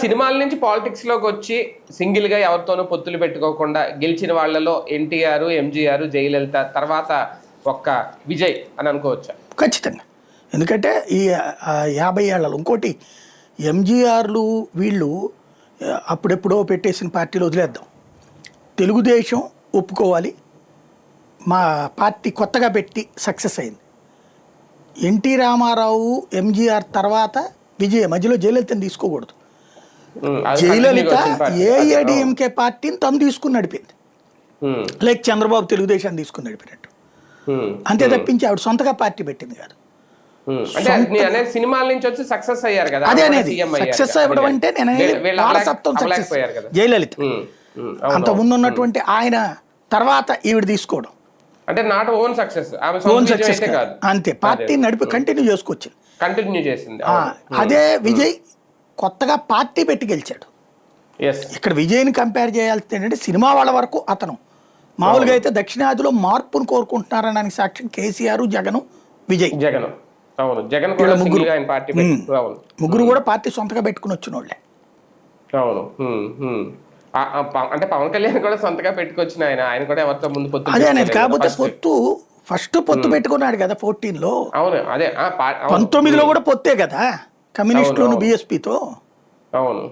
సినిమాల నుంచి పాలిటిక్స్ లోకి వచ్చి సింగిల్ గా ఎవరితోనూ పొత్తులు పెట్టుకోకుండా గెలిచిన వాళ్ళలో ఎన్టీఆర్, ఎంజీఆర్, జయలలిత తర్వాత ఒక్క విజయ్ అని అనుకోవచ్చా? ఖచ్చితంగా. ఎందుకంటే ఈ 50 ఏళ్లలో ఇంకోటి ఎంజీఆర్లు వీళ్ళు అప్పుడెప్పుడో పెట్టేసిన పార్టీలు వదిలేద్దాం, తెలుగుదేశం ఒప్పుకోవాలి, మా పార్టీ కొత్తగా పెట్టి సక్సెస్ అయింది. ఎన్టీ రామారావు, ఎంజీఆర్ తర్వాత విజయ్, మధ్యలో జయలలితని తీసుకోకూడదు. జయలలిత ఏఐఏడిఎంకే పార్టీని తను తీసుకుని నడిపింది, లైక్ చంద్రబాబు తెలుగుదేశాన్ని తీసుకుని నడిపినట్టు. అంతే తప్పించి ఆవిడ సొంతగా పార్టీ పెట్టింది కాదు. సినిమాల నుంచి వచ్చి సక్సెస్ అయ్యారు కదా, అదే అనేది సక్సెస్ అవ్వడం అంటే నేను వారసత్వం సక్సెస్. జయలలిత అంత ముందు ఉన్నటువంటి ఆయన తర్వాత ఈవిడ తీసుకోవడం అంటే not own success, own success అంతే. పార్టీ నడిపి కంటిన్యూ చేసింది. అదే విజయ్ కొత్తగా పార్టీ పెట్టి గెలిచాడు. ఇక్కడ విజయ్ని కంపేర్ చేయాల్సింది ఏంటంటే సినిమా వాళ్ళ వరకు అతను మామూలుగా అయితే దక్షిణాదిలో మార్పును కోరుకుంటున్నారనడానికి సాక్ష్యం కేసీఆర్, జగన్, విజయ్. ముగ్గురు కూడా పార్టీ సొంతగా పెట్టుకుని వచ్చిన వాళ్ళే. అవును, అంటే పవన్ కళ్యాణ్ కూడా సొంతగా పెట్టుకొచ్చిన ఆయన కూడా ఎవరితో ముందు పొత్తు అదే అనేది. కాకపోతే ఫస్ట్ పొత్తు పెట్టుకున్నాడు కదా 14 లో. అవును, అదే 19లో కూడా పొత్తే కదా కమ్యూనిస్టులు, బీఎస్పీతో. అవును.